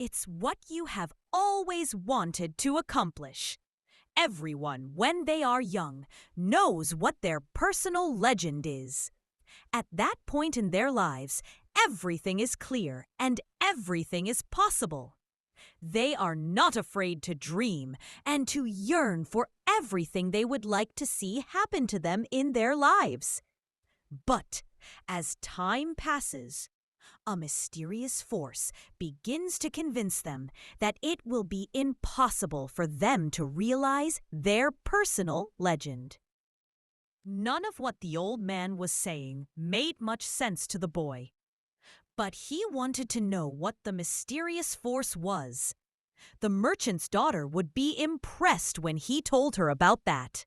It's what you have always wanted to accomplish. Everyone, when they are young, knows what their personal legend is. At that point in their lives, everything is clear and everything is possible. They are not afraid to dream and to yearn for everything they would like to see happen to them in their lives. But as time passes, a mysterious force begins to convince them that it will be impossible for them to realize their personal legend. None of what the old man was saying made much sense to the boy, but he wanted to know what the mysterious force was. The merchant's daughter would be impressed when he told her about that.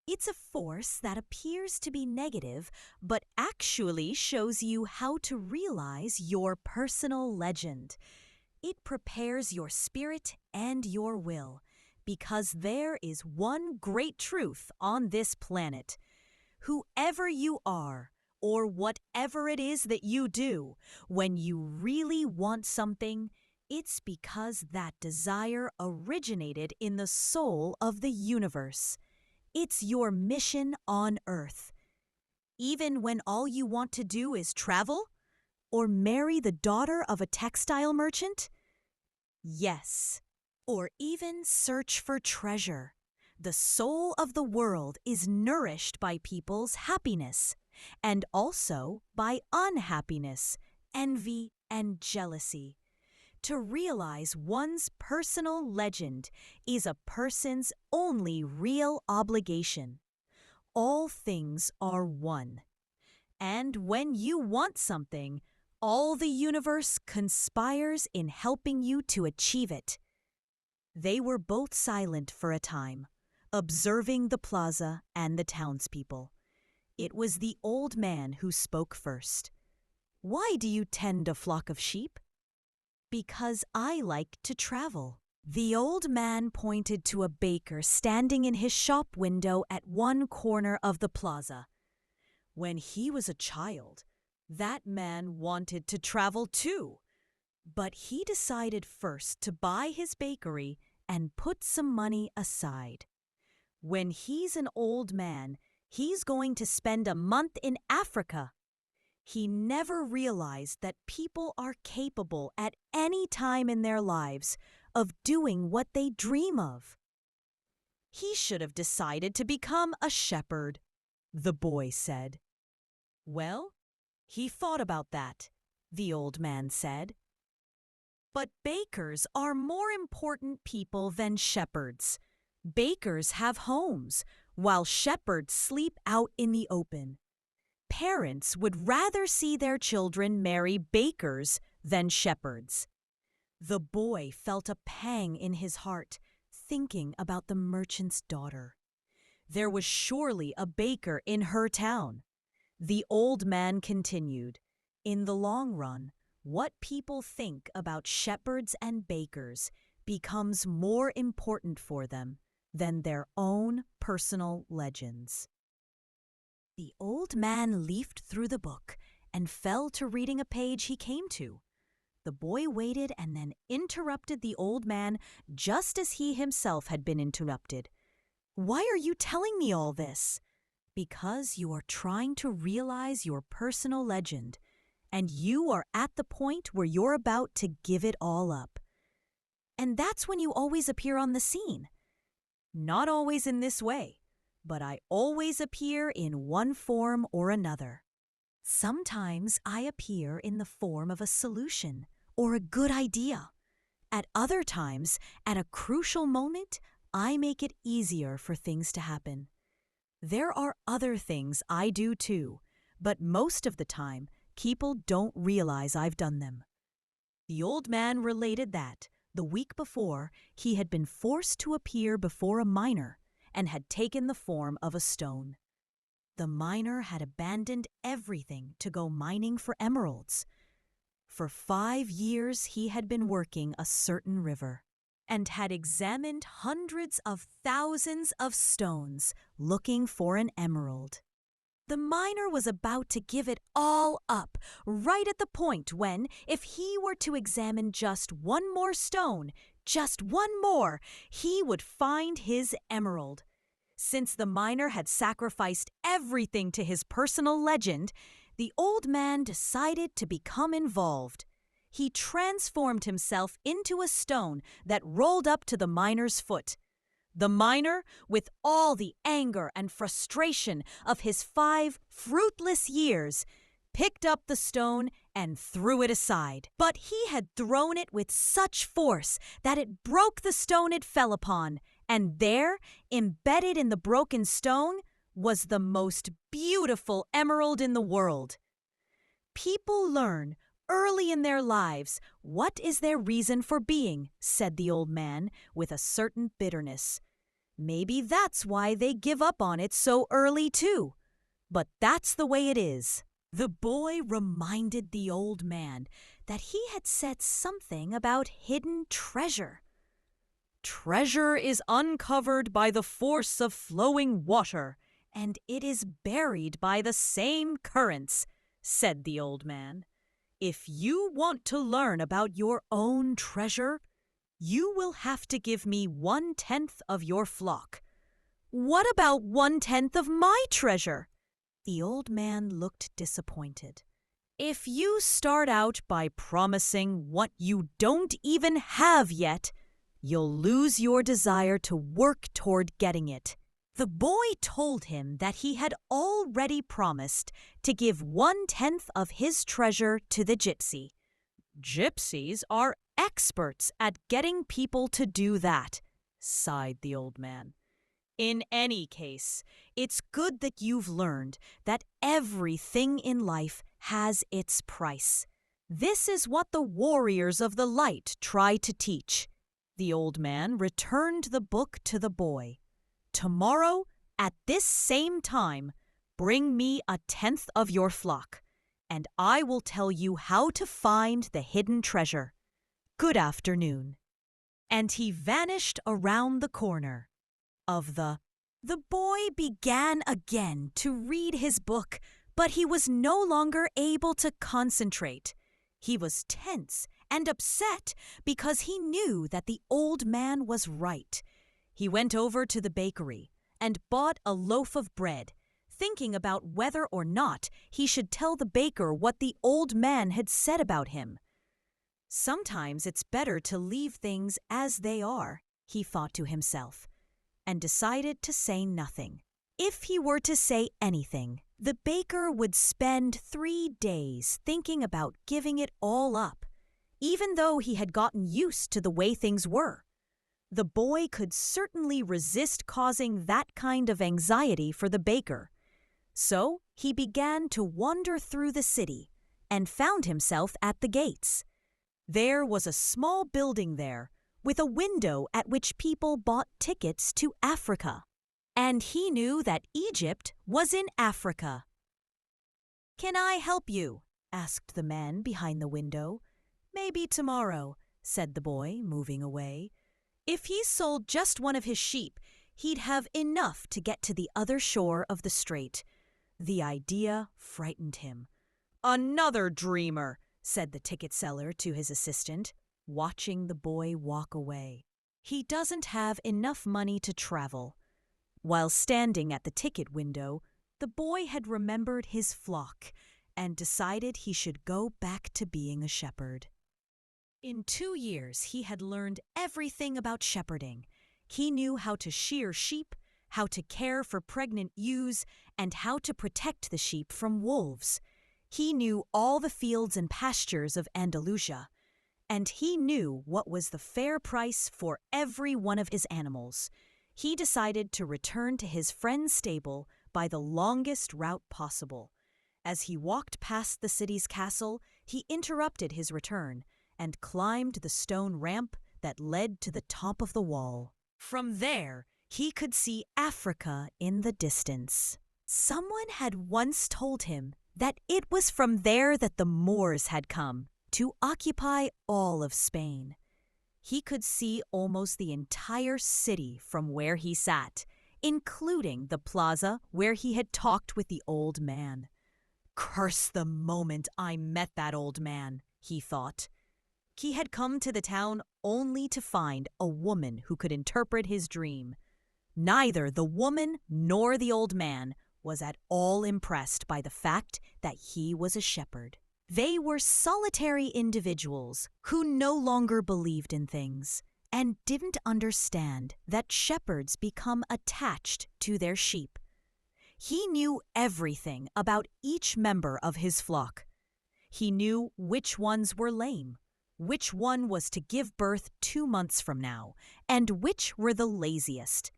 It's a force that appears to be negative, but actually shows you how to realize your personal legend. It prepares your spirit and your will, because there is one great truth on this planet. Whoever you are, or whatever it is that you do, when you really want something, it's because that desire originated in the soul of the universe. It's your mission on Earth. Even when all you want to do is travel? Or marry the daughter of a textile merchant? Yes. Or even search for treasure. The soul of the world is nourished by people's happiness, and also by unhappiness, envy, and jealousy. To realize one's personal legend is a person's only real obligation. All things are one. And when you want something, all the universe conspires in helping you to achieve it. They were both silent for a time, observing the plaza and the townspeople. It was the old man who spoke first. "Why do you tend a flock of sheep?" "Because I like to travel." The old man pointed to a baker standing in his shop window at one corner of the plaza. When he was a child, that man wanted to travel too. But he decided first to buy his bakery and put some money aside. When he's an old man, he's going to spend a month in Africa. He never realized that people are capable at any time in their lives of doing what they dream of. He should have decided to become a shepherd, the boy said. Well, he thought about that, the old man said. But bakers are more important people than shepherds. Bakers have homes, while shepherds sleep out in the open. Parents would rather see their children marry bakers than shepherds. The boy felt a pang in his heart, thinking about the merchant's daughter. There was surely a baker in her town. The old man continued, "In the long run, what people think about shepherds and bakers becomes more important for them than their own personal legends." The old man leafed through the book and fell to reading a page he came to. The boy waited and then interrupted the old man just as he himself had been interrupted. "Why are you telling me all this?" "Because you are trying to realize your personal legend, and you are at the point where you're about to give it all up. And that's when you always appear on the scene." "Not always in this way, but I always appear in one form or another. Sometimes I appear in the form of a solution or a good idea. At other times, at a crucial moment, I make it easier for things to happen. There are other things I do too, but most of the time, people don't realize I've done them." The old man related that, the week before, he had been forced to appear before a miner and had taken the form of a stone. The miner had abandoned everything to go mining for emeralds. For 5 years he had been working a certain river and had examined hundreds of thousands of stones looking for an emerald. The miner was about to give it all up, right at the point when, if he were to examine just one more stone, just one more, he would find his emerald. Since the miner had sacrificed everything to his personal legend, the old man decided to become involved. He transformed himself into a stone that rolled up to the miner's foot. The miner, with all the anger and frustration of his 5 fruitless years, picked up the stone and threw it aside. But he had thrown it with such force that it broke the stone it fell upon, and there, embedded in the broken stone, was the most beautiful emerald in the world. People learn early in their lives what is their reason for being, said the old man with a certain bitterness. Maybe that's why they give up on it so early too. But that's the way it is. The boy reminded the old man that he had said something about hidden treasure. Treasure is uncovered by the force of flowing water, and it is buried by the same currents, said the old man. If you want to learn about your own treasure, you will have to give me 1/10 of your flock. What about 1/10 of my treasure? The old man looked disappointed. If you start out by promising what you don't even have yet, you'll lose your desire to work toward getting it. The boy told him that he had already promised to give 1/10 of his treasure to the gypsy. Gypsies are experts at getting people to do that, sighed the old man. In any case, it's good that you've learned that everything in life has its price. This is what the warriors of the light try to teach. The old man returned the book to the boy. Tomorrow, at this same time, bring me 1/10 of your flock, and I will tell you how to find the hidden treasure. Good afternoon. And he vanished around the corner of the boy began again to read his book, but he was no longer able to concentrate. He was tense and upset because he knew that the old man was right. He went over to the bakery and bought a loaf of bread, thinking about whether or not he should tell the baker what the old man had said about him. Sometimes it's better to leave things as they are, he thought to himself, and decided to say nothing. If he were to say anything, the baker would spend 3 days thinking about giving it all up, even though he had gotten used to the way things were. The boy could certainly resist causing that kind of anxiety for the baker. So he began to wander through the city and found himself at the gates. There was a small building there with a window at which people bought tickets to Africa. And he knew that Egypt was in Africa. "Can I help you?" asked the man behind the window. "Maybe tomorrow," said the boy, moving away. If he sold just one of his sheep, he'd have enough to get to the other shore of the strait. The idea frightened him. "Another dreamer," said the ticket seller to his assistant, watching the boy walk away. "He doesn't have enough money to travel." While standing at the ticket window, the boy had remembered his flock and decided he should go back to being a shepherd. In 2 years, he had learned everything about shepherding. He knew how to shear sheep, how to care for pregnant ewes, and how to protect the sheep from wolves. He knew all the fields and pastures of Andalusia, and he knew what was the fair price for every one of his animals. He decided to return to his friend's stable by the longest route possible. As he walked past the city's castle, he interrupted his return and climbed the stone ramp that led to the top of the wall. From there, he could see Africa in the distance. Someone had once told him that it was from there that the Moors had come to occupy all of Spain. He could see almost the entire city from where he sat. including the plaza where he had talked with the old man. Curse the moment I met that old man, he thought. He had come to the town only to find a woman who could interpret his dream. Neither the woman nor the old man was at all impressed by the fact that he was a shepherd. They were solitary individuals who no longer believed in things and didn't understand that shepherds become attached to their sheep. He knew everything about each member of his flock. He knew which ones were lame, which one was to give birth 2 months from now, and which were the laziest.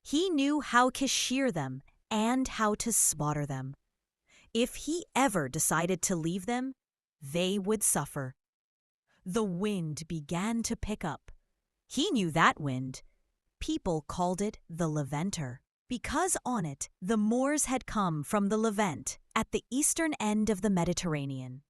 He knew how to shear them and how to slaughter them. If he ever decided to leave them, they would suffer. The wind began to pick up. He knew that wind. People called it the Levanter, because on it the Moors had come from the Levant at the eastern end of the Mediterranean.